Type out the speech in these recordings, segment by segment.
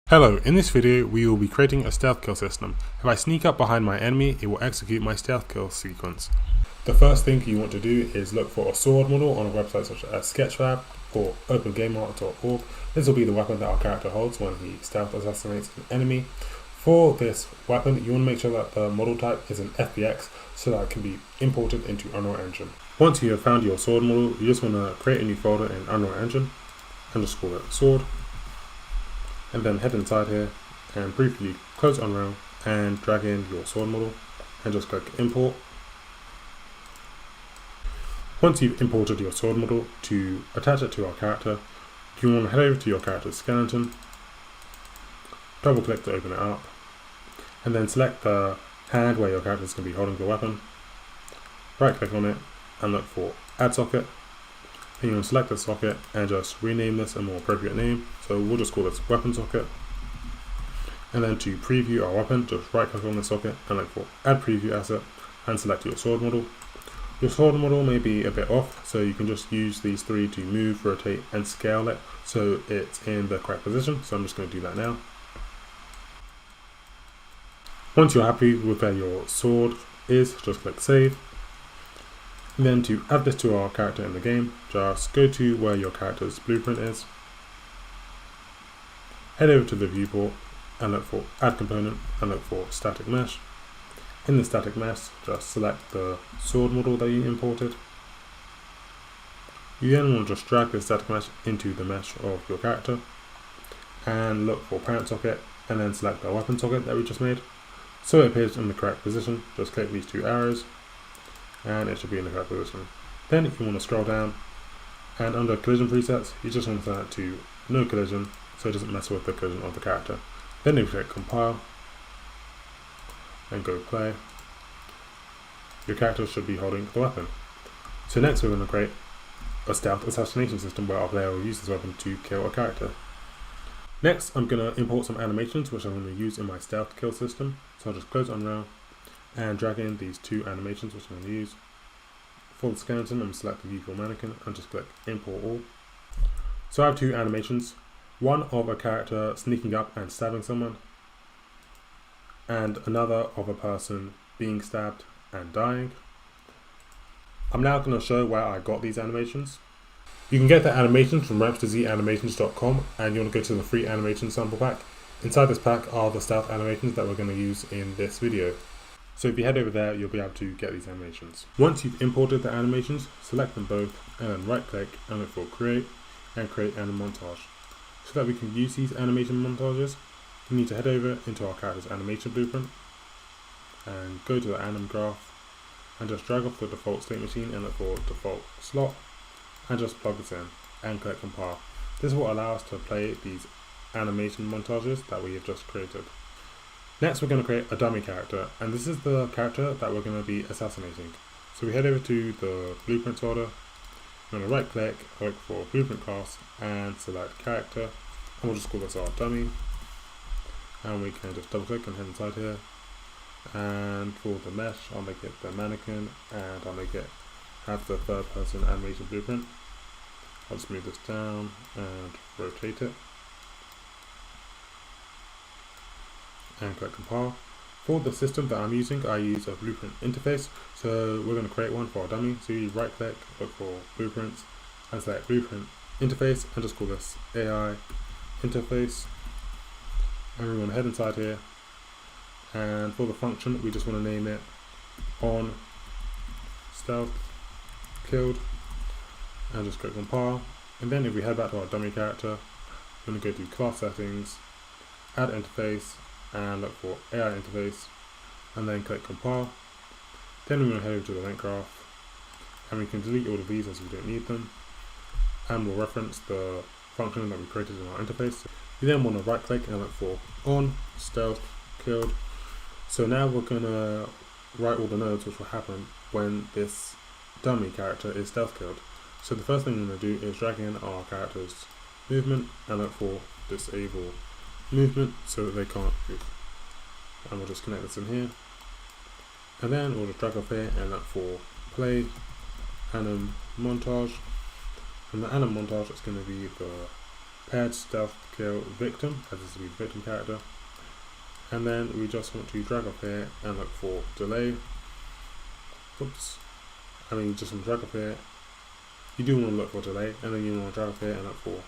Hello, in this video we will be creating a stealth kill system. If I sneak up behind my enemy, it will execute my stealth kill sequence. The first thing you want to do is look for a sword model on a website such as Sketchfab or opengameart.org. This will be the weapon that our character holds when he stealth assassinates an enemy. For this weapon, you want to make sure that the model type is an FBX so that it can be imported into Unreal Engine. Once you have found your sword model, you just want to create a new folder in Unreal Engine and just call it sword. And then head inside here and briefly close Unreal and drag in your sword model and just click import. Once you've imported your sword model, to attach it to our character, you want to head over to your character's skeleton, double click to open it up, and then select the hand where your character is going to be holding the weapon, right click on it and look for add socket. And you want to select the socket and just rename this a more appropriate name. So we'll just call this weapon socket. And then to preview our weapon, just right click on the socket and look for add preview asset and select your sword model. Your sword model may be a bit off, so you can just use these three to move, rotate and scale it so it's in the correct position. So I'm just going to do that now. Once you're happy with where your sword is, just click save. And then to add this to our character in the game, just go to where your character's blueprint is, head over to the viewport and look for add component and look for static mesh. In the static mesh, just select the sword model that you imported. You then want to just drag the static mesh into the mesh of your character and look for parent socket and then select the weapon socket that we just made. So it appears in the correct position, just click these two arrows and it should be in the correct position. Then if you want to scroll down and under collision presets, you just want to set it to no collision so it doesn't mess with the collision of the character. Then if you click compile and go play, your character should be holding the weapon. So next we're going to create a stealth assassination system where our player will use this weapon to kill a character. Next I'm going to import some animations which I'm going to use in my stealth kill system. So I'll just close Unreal and drag in these two animations which I'm going to use. For the skeleton, I'm going to select the view for mannequin and just click import all. So I have two animations, one of a character sneaking up and stabbing someone, and another of a person being stabbed and dying. I'm now going to show where I got these animations. You can get the animations from ramps2zanimations.com and you want to go to the free animation sample pack. Inside this pack are the stealth animations that we're going to use in this video. So if you head over there, you'll be able to get these animations. Once you've imported the animations, select them both and then right click and look for create and create anim montage. So that we can use these animation montages, you need to head over into our character's animation blueprint and go to the anim graph and just drag off the default state machine and look for default slot and just plug this in and click compile. This will allow us to play these animation montages that we have just created. Next we're going to create a dummy character, and this is the character that we're going to be assassinating. So we head over to the blueprint folder, we're going to right click, look for blueprint class and select character, and we'll just call this our dummy. And we can just double click and head inside here, and for the mesh I'll make it the mannequin and I'll make it have the third person animation blueprint. I'll just move this down and rotate it and click compile. For the system that I'm using, I use a blueprint interface, so we're going to create one for our dummy. So you right click, look for blueprints and select blueprint interface and just call this AI interface. And we're going to head inside here, and for the function we just want to name it on stealth killed and just click compile. And then if we head back to our dummy character, we're going to go to class settings, add interface and look for AI interface and then click compile. Then we're going to head over to the link graph and we can delete all of these as we don't need them, and we'll reference the function that we created in our interface. You then want to right click and look for on stealth killed. So now we're going to write all the nodes which will happen when this dummy character is stealth killed. So the first thing we're going to do is drag in our character's movement and look for disable movement so that they can't move. And we'll just connect this in here. And then we'll just drag off here and look for play anim montage. And the anim montage is going to be the paired stealth kill victim, as this will be the victim character. And then we just want to drag up here and look for delay. Oops. You just want to drag up here. You do want to look for delay, and then you want to drag up here and look for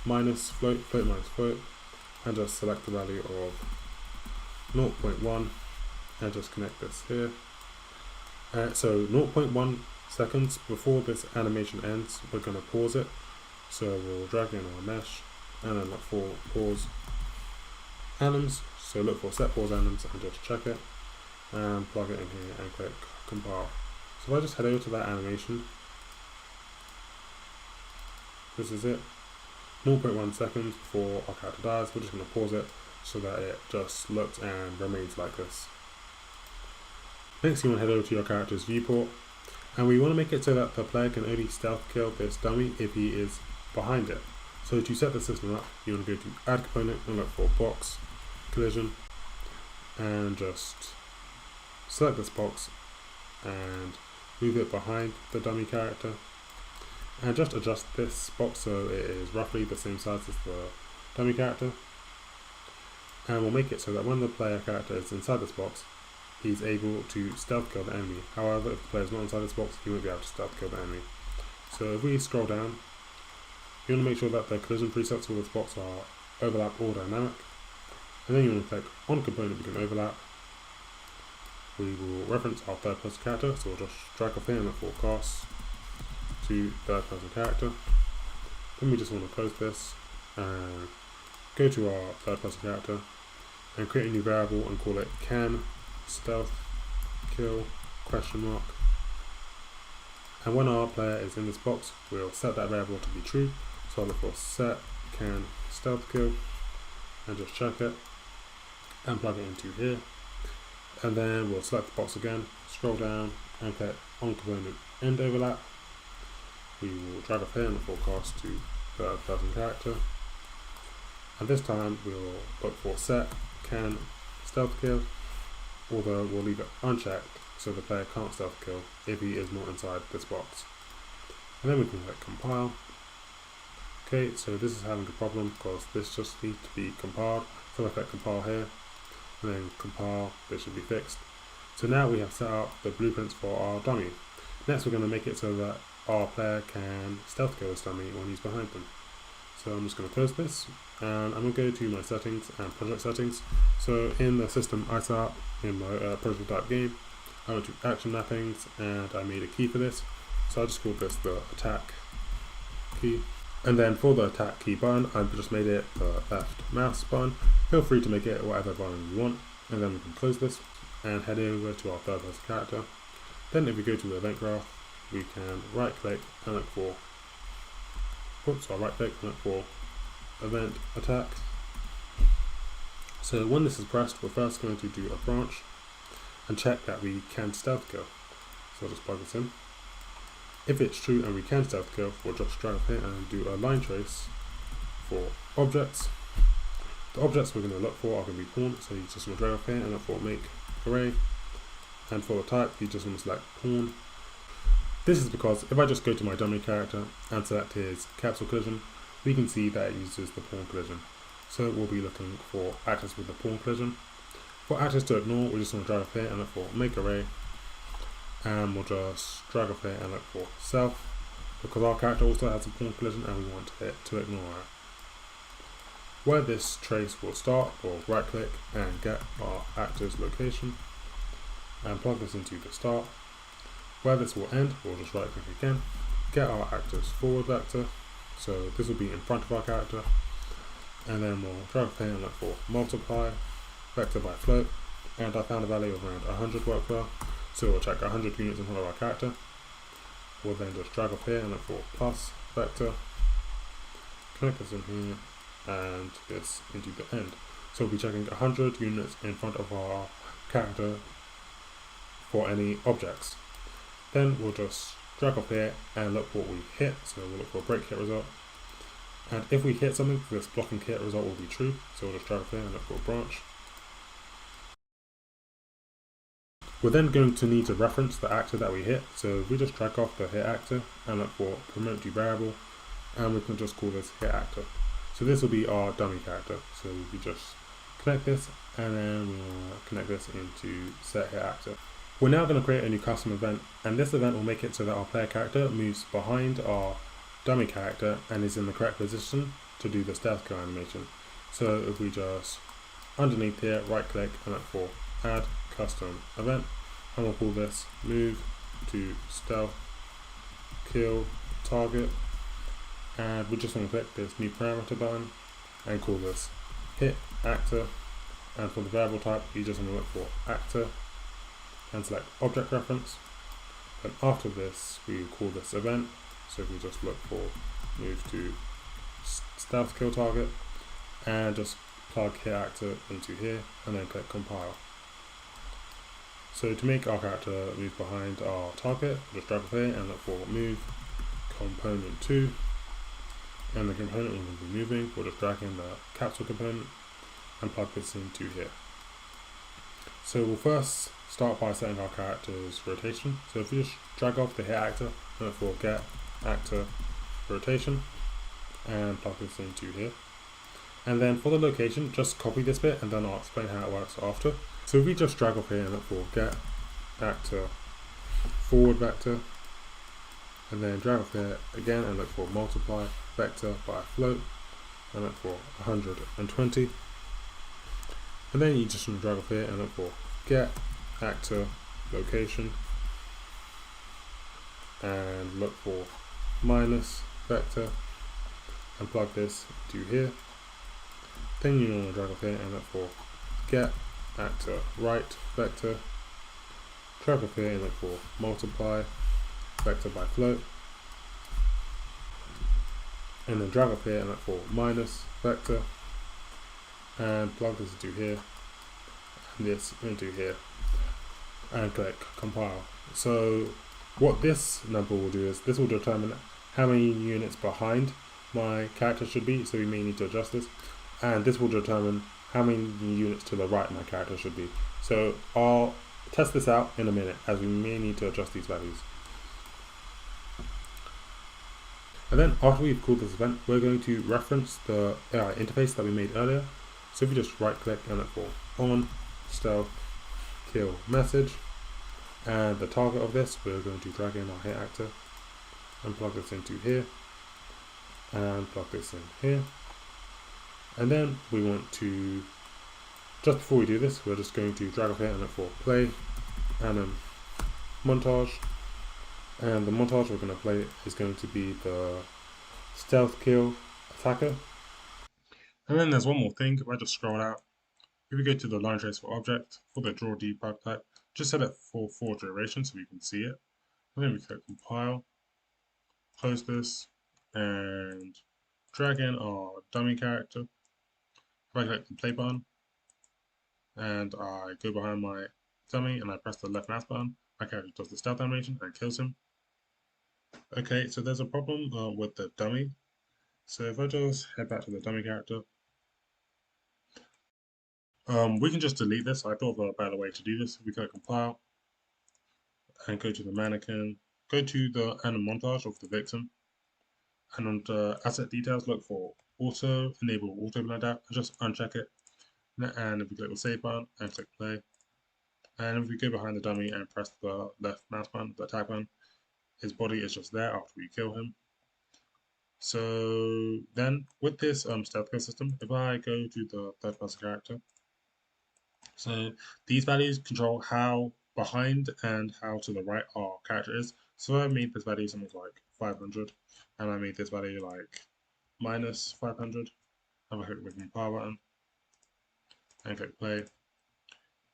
minus float, float minus float, and just select the value of 0.1 and just connect this here. So 0.1 seconds before this animation ends, we're going to pause it. So we'll drag in our mesh and then look for pause anims. So look for set pause anims and just check it and plug it in here and click compile. So if I just head over to that animation, this is it. 0.1 seconds before our character dies, we're just going to pause it so that it just looks and remains like this. Next you want to head over to your character's viewport, and we want to make it so that the player can only stealth kill this dummy if he is behind it. So to set the system up, you want to go to add component and look for box collision and just select this box and move it behind the dummy character, and just adjust this box so it is roughly the same size as the dummy character, and we'll make it so that when the player character is inside this box, he's able to stealth kill the enemy. However, if the player is not inside this box, he won't be able to stealth kill the enemy. So if we scroll down, you want to make sure that the collision presets for this box are overlap or dynamic, and then you want to click on component we can overlap. We will reference our third person character, so we'll just drag off here and look for cast to third person character. Then we just want to close this and go to our third person character and create a new variable and call it can stealth kill question mark. And when our player is in this box, we'll set that variable to be true. So I'll look for set can stealth kill and just check it and plug it into here. And then we'll select the box again, scroll down and click on component end overlap. We will drag up here and forecast to third person character. And this time we'll look for set can stealth kill, although we'll leave it unchecked so the player can't stealth kill if he is not inside this box. And then we can click compile. Okay, so this is having a problem because this just needs to be compiled. So I click compile here and then compile, this should be fixed. So now we have set up the blueprints for our dummy. Next we're going to make it so that our player can stealth kill this dummy when he's behind them. So I'm just going to close this and I'm going to go to my settings and project settings. So in the system I set up in my project type game, I went to action mappings and I made a key for this. So I just called this the attack key. And then for the attack key button, I've just made it the left mouse button. Feel free to make it whatever button you want. And then we can close this and head over to our third person character. Then if we go to the event graph, we can right click and look for, I'll right click and look for event attack. So when this is pressed, we're first going to do a branch and check that we can stealth kill. So I'll just plug this in. If it's true and we can stealth kill, we'll just drag up here and do a line trace for objects. The objects we're going to look for are going to be pawn, so you just want to drag up here and look for make array. And for the type, you just want to select pawn. This is because if I just go to my dummy character and select his capsule collision, we can see that it uses the pawn collision. So we'll be looking for actors with the pawn collision. For actors to ignore, we just want to drag up here and look for make array. And we'll just drag up here and look for self, because our character also has a pawn collision and we want it to ignore it. Where this trace will start, we'll right click and get our actor's location and plug this into the start. Where this will end, we'll just right click again, get our actor's forward vector, so this will be in front of our character, and then we'll drag up here and look for multiply vector by float, and I found a value of around 100 worked well. So we'll check 100 units in front of our character. We'll then just drag up here and look for plus vector, connect this in here and this into the end. So we'll be checking 100 units in front of our character for any objects. Then we'll just drag up here and look what we hit. So we'll look for a break hit result. And if we hit something, this blocking hit result will be true. So we'll just drag up here and look for a branch. We're then going to need to reference the actor that we hit, so we just drag off the hit actor and look for promote to variable, and we can just call this hit actor. So this will be our dummy character. So we just connect this, and then we'll connect this into set hit actor. We're now going to create a new custom event, and this event will make it so that our player character moves behind our dummy character and is in the correct position to do the stealth kill animation. So if we just underneath here, right click and look for add custom event, and we'll call this move to stealth kill target, and we just want to click this new parameter button and call this hit actor, and for the variable type you just want to look for actor and select object reference. Then after this we call this event, so if we just look for move to stealth kill target and just plug hit actor into here and then click compile. So to make our character move behind our target, just drag up here and look for move component 2, and the component will be moving. We'll just drag in the capsule component and plug this into here. So we'll first start by setting our character's rotation. So if we just drag off the hit actor, look for get actor rotation and plug this into here. And then for the location, just copy this bit and then I'll explain how it works after. So if we just drag off here and look for get actor forward vector, and then drag off there again and look for multiply vector by float and look for 120, and then you just want to drag off here and look for get actor location and look for minus vector and plug this to here. Then you want to drag off here and look for get actor right vector, drag off here and look for multiply vector by float, and then drag up here and look for minus vector and plug this into here and this into here and click compile. So what this number will do is this will determine how many units behind my character should be, so we may need to adjust this, and this will determine how many units to the right my character should be. So I'll test this out in a minute as we may need to adjust these values. And then after we've called this event, we're going to reference the AI interface that we made earlier. So if you just right click and look for on stealth kill message, and the target of this, we're going to drag in our hit actor and plug this into here and plug this in here. And then we want to, just before we do this, we're just going to drag up here and look for play and then montage. And the montage we're going to play is going to be the stealth kill attacker. And then there's one more thing. If I just scroll out, if we go to the line trace for object, for the draw debug type, just set it for forward duration so we can see it. And then we click compile, close this, and drag in our dummy character. If I click the play button, and I go behind my dummy and I press the left mouse button, my character does the stealth animation and kills him. Okay, so there's a problem with the dummy. So if I just head back to the dummy character, we can just delete this. I thought of a better way to do this. We click compile and go to the mannequin, go to the montage of the victim, and on the asset details, look for enable auto blend out, and just uncheck it. And if we click the save button and click play, and if we go behind the dummy and press the left mouse button, the attack button, his body is just there after we kill him. So then with this stealth kill system, if I go to the third person character, so these values control how behind and how to the right our character is. So I made this value something like 500, and I made this value like minus 500. And I click the compile button and click play,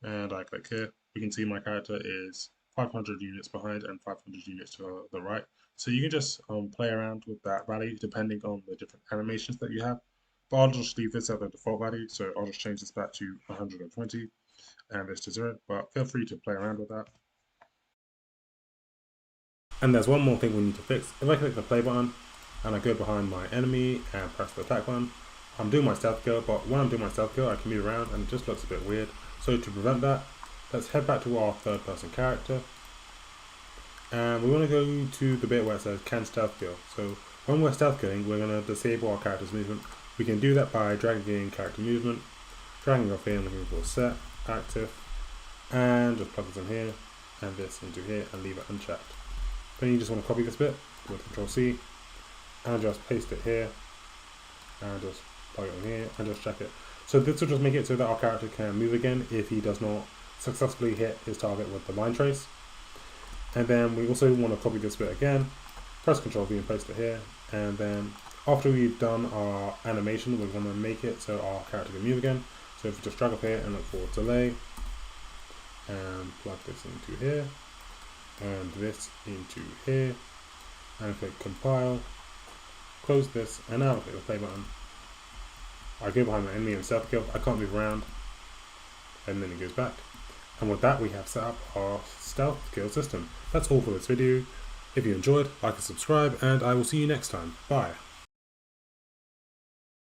and I click here. We can see my character is 500 units behind and 500 units to the right. So you can just play around with that value depending on the different animations that you have. But I'll just leave this at the default value, so I'll just change this back to 120 and this to 0, but feel free to play around with that. And there's one more thing we need to fix. If I click the play button and I go behind my enemy and press the attack button, I'm doing my stealth kill, but when I'm doing my stealth kill I can move around and it just looks a bit weird. So to prevent that, let's head back to our third person character, and we want to go to the bit where it says can stealth kill. So when we're stealth killing, we're going to disable our character's movement We can do that by dragging in character movement, dragging off here and looking for set, active, and just plug this in here and this into here and leave it unchecked. Then you just want to copy this bit with Control C and just paste it here and just plug it in here and just check it. So this will just make it so that our character can move again if he does not successfully hit his target with the line trace. And then we also want to copy this bit again, press Control V and paste it here, and then after we've done our animation, we're going to make it so our character can move again. So if we just drag up here and look for delay, and plug this into here, and this into here, and click compile, close this, and now click the play button. I go behind the enemy and stealth kill, I can't move around, and then it goes back. And with that, we have set up our stealth kill system. That's all for this video. If you enjoyed, like and subscribe, and I will see you next time. Bye.